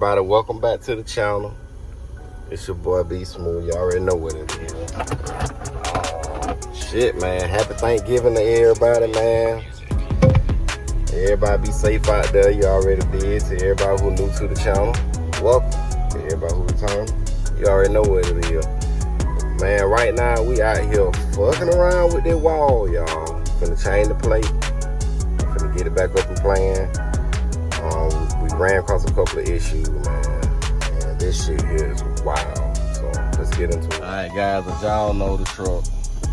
everybody, welcome back to the channel. It's your boy B Smooth. You already know what it is. Shit, man. Happy Thanksgiving to everybody, man. Everybody be safe out there. You already did. To everybody who new to the channel, welcome. To everybody who returned, you already know what it is. Man, right now we out here fucking around with that wall, y'all. Finna change the plate. Finna get it back up and playing. We ran across a couple of issues, man. And this shit here is wild. So let's get into it. Alright guys, as y'all know the truck,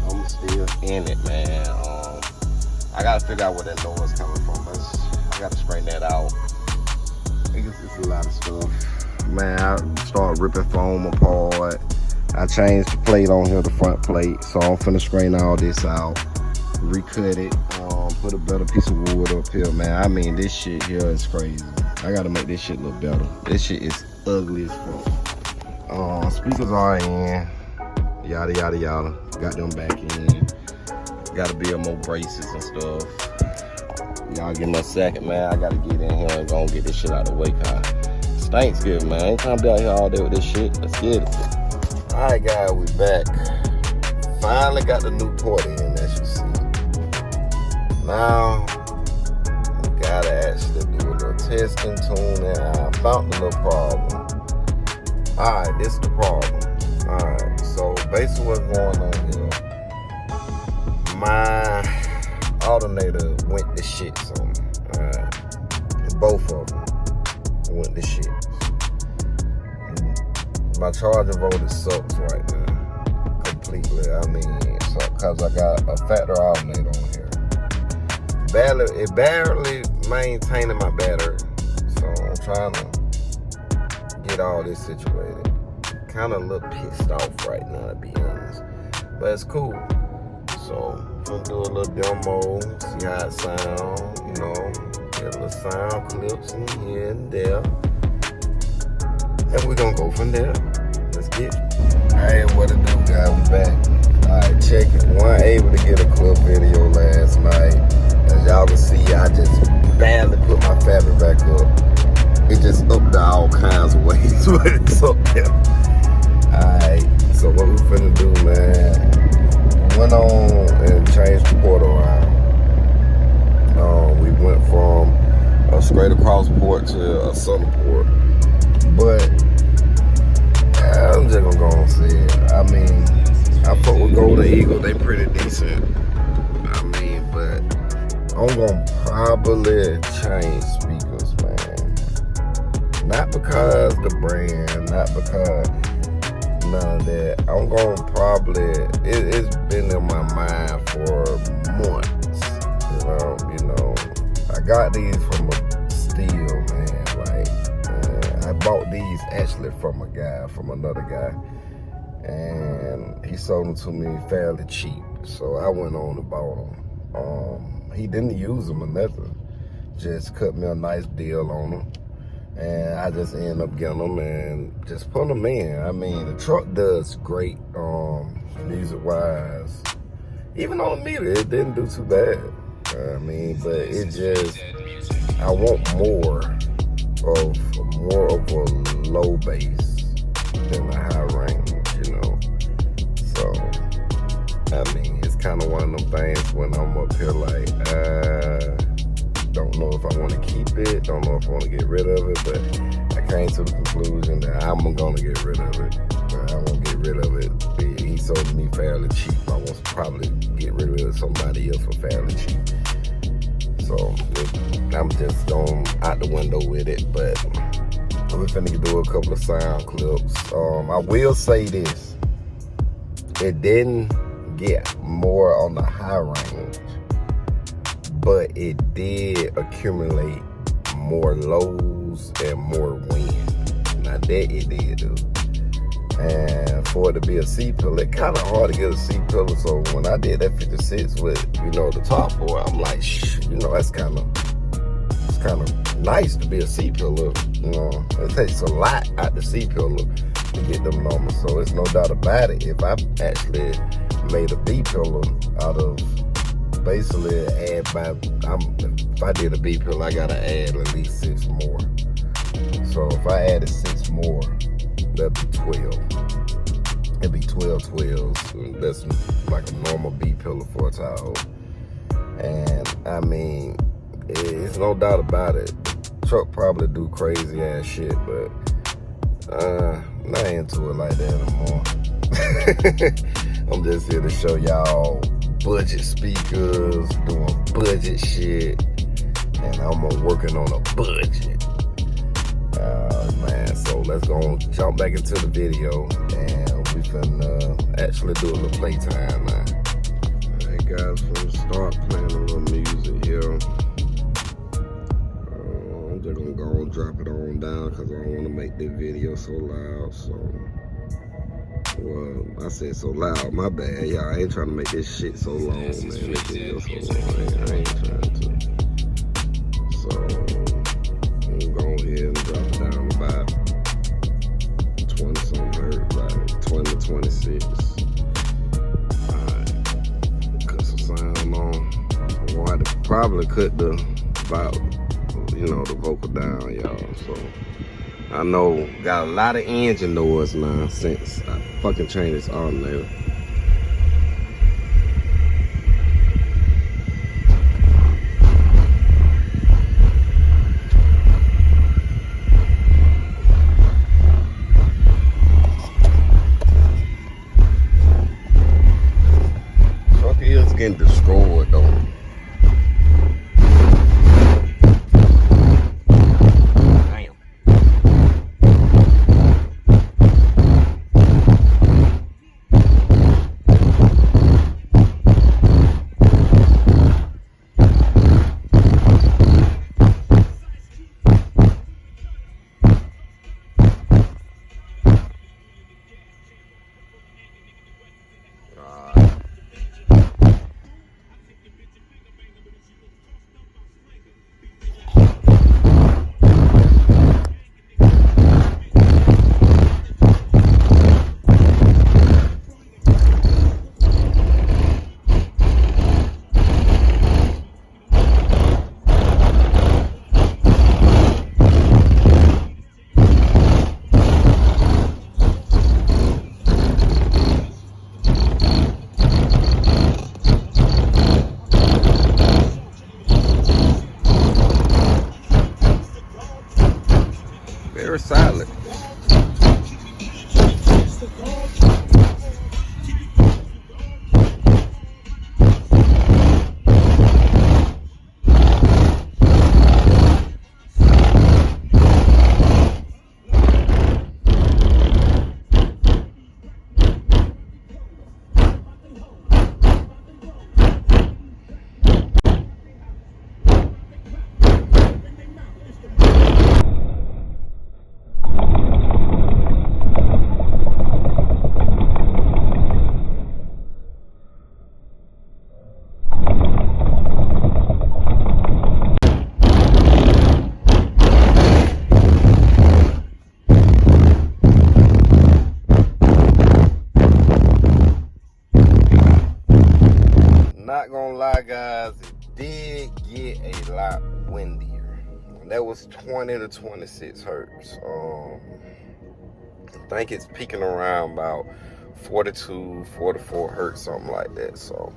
I'm still in it, man. I gotta figure out where that noise coming from. I gotta straighten that out. It's a lot of stuff. Man, I start ripping foam apart. I changed the plate on here, the front plate. So I'm finna straighten all this out. Recut it. Put a better piece of wood up here, man. I mean, this shit here is crazy. I gotta make this shit look better. This shit is ugly as fuck. Speakers are in. Yada, yada, yada. Got them back in. Gotta build more braces and stuff. Y'all give me a second, man. I gotta get in here and go and get this shit out of the way, cause it's Thanksgiving, man. Ain't time to be out here all day with this shit. Let's get it. Alright, guys, we back. Finally got the new port in, as you see. Now, we gotta actually do a little testing, tuning. I found the little problem. Alright, this is the problem. Alright, so basically what's going on here, my alternator went to shits on me. Alright, both of them went to shits. My charging voltage sucks right now, completely. I mean, so cause I got a factory alternator on here. It barely maintaining my battery, so I'm trying to get all this situated. Kind of a little pissed off right now, to be honest, but it's cool. So I'm gonna do a little demo, see how it sounds, you know, get a little sound clips in here and there, and we're gonna go from there. Let's get it. Hey, what it do, guys? We back. Alright, check it. Wasn't able to get a clip video last night. As y'all can see, I just barely put my fabric back up. It just up to all kinds of ways, but it's up there. Alright, so what we finna do, man, went on and changed the port around. We went from a straight across port to a southern port. But I'm just gonna go and say it. I mean, I fuck with Golden Eagle, they pretty decent. I mean, but I'm gonna probably change speakers, man. Not because the brand, not because none of that. I'm gonna probably, it's been in my mind for months. You know, I got these from a steal, man. Like, I bought these actually from another guy. And he sold them to me fairly cheap. So I went on and bought them. He didn't use them or nothing. Just cut me a nice deal on them. And I just ended up getting them and just put them in. I mean, the truck does great, music-wise. Even on the meter, it didn't do too bad. I mean, but it just, I want more of a low bass than a high range, you know. So, I mean, it's kind of one of them things when I'm up here like, don't know if I want to keep it, don't know if I want to get rid of it, but I came to the conclusion that I'm going to get rid of it. I won't get rid of it. He sold me fairly cheap. I will probably get rid of somebody else for fairly cheap. So, I'm just going out the window with it, but we're finna do a couple of sound clips. I will say this. It didn't get more on the high range, but it did accumulate more lows and more wind. Now that it did do. And for it to be a C-pillar, it's kind of hard to get a C-pillar. So when I did that 56 with, you know, the top board, I'm like, you know, it's kind of nice to be a C-pillar. You know, it takes a lot out the C-pillar to get them numbers. So it's no doubt about it. If I actually made a B-pillar out of basically if I did a B pillar, I gotta add at least 6 more. So if I added 6 more, that'd be 12. It'd be 12 12s. That's like a normal B pillar for a tire. And I mean, it's no doubt about it. The truck probably do crazy ass shit, but I'm not into it like that no more. I'm just here to show y'all budget speakers, doing budget shit, and I'm working on a budget. Man, so let's go and jump back into the video, and we finna actually do a little playtime now. Alright guys, from the start playing a little music here. I'm just gonna go and drop it on down because I don't want to make this video so loud. So, well, I said so loud, my bad. Y'all, I ain't trying to make this shit so long, man. This video so long, I ain't trying to. So, I'm gonna go ahead and drop it down about 20 some hertz, like 20 to 26. Alright, cut some sound on. I'm gonna have to probably cut the the vocal down, y'all. So I know got a lot of engine noise now since I fucking changed this alternator. Truck is getting destroyed though. Very silent. Not gonna lie guys, it did get a lot windier. That was 20 to 26 hertz. I think it's peaking around about 42, 44 hertz, something like that. So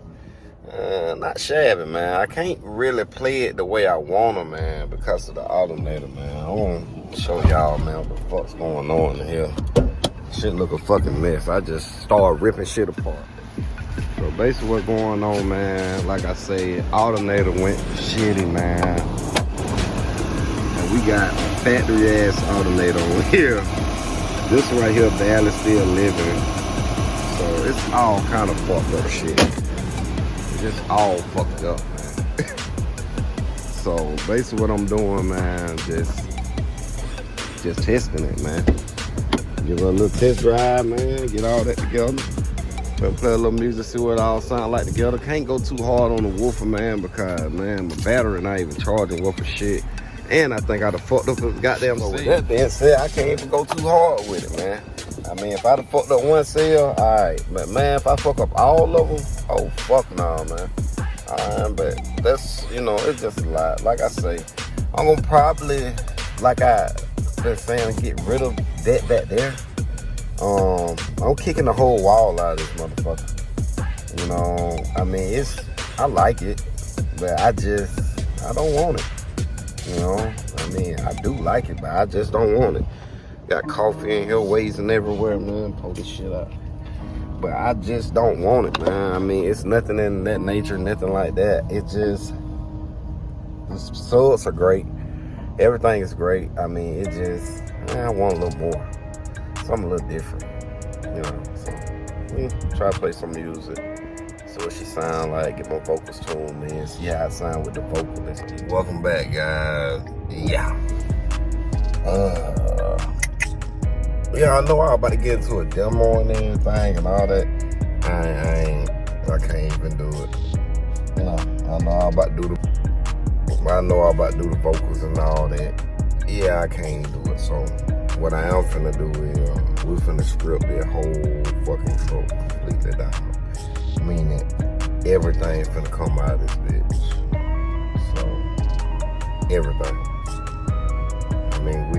not shabby, man. I can't really play it the way I wanna, man, because of the alternator, man. I wanna show y'all, man, what the fuck's going on in here. Shit look a fucking mess. I just started ripping shit apart. So basically what's going on, man, like I said, alternator went shitty, man. And we got factory ass alternator on here. This right here barely still living. So it's all kind of fucked up shit. It's just all fucked up, man. So basically what I'm doing, man, just testing it, man. Give it a little test drive, man, get all that together. Play a little music, see what it all sound like together. Can't go too hard on the woofer, man, because, man, my battery not even charging woofer shit. And I think I done fucked up the goddamn cell. With that being said, I can't even go too hard with it, man. I mean, if I done fucked up one cell, all right. But, man, if I fuck up all of them, oh, fuck no, man. But that's, it's just a lot. Like I say, I'm going to probably, like I saying get rid of that back there. I'm kicking the whole wall out of this motherfucker. You know, I mean, I like it, but I don't want it. You know, I mean, I do like it, but I just don't want it. Got coffee in here, wazing everywhere, man. Pull this shit out. But I just don't want it, man. I mean, it's nothing in that nature, nothing like that. The results are great. Everything is great. I mean, I want a little more. Something a little different, you know. So, try to play some music. See what she sound like. Get my vocals tuned in. See how I sound with the vocalist. Welcome back, guys. Yeah. Yeah, I know I'm about to get into a demo and everything and all that. I can't even do it. You know, I know I'm about to do the vocals and all that. Yeah, I can't do it. So what I am finna do is we're finna strip that whole fucking throat completely down. Meaning everything finna come out of this bitch. So everything. I mean, the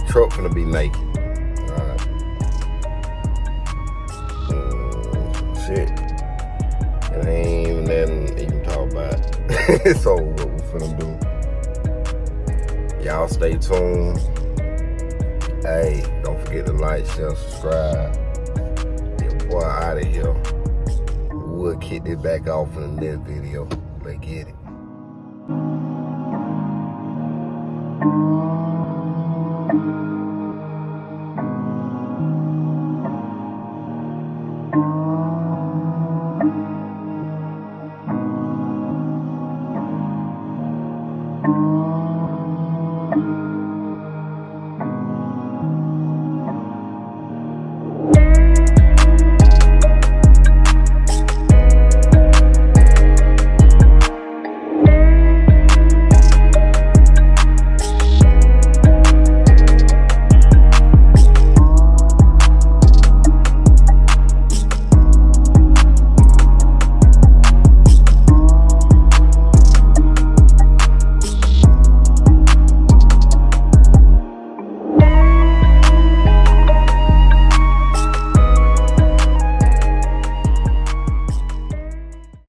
truck finna be naked. Shit. It ain't even nothing to even talk about. So what we finna do? Y'all stay tuned. Hey, don't forget to like, share, subscribe. Your boy out of here. We'll kick this back off in the next video. Let's get it.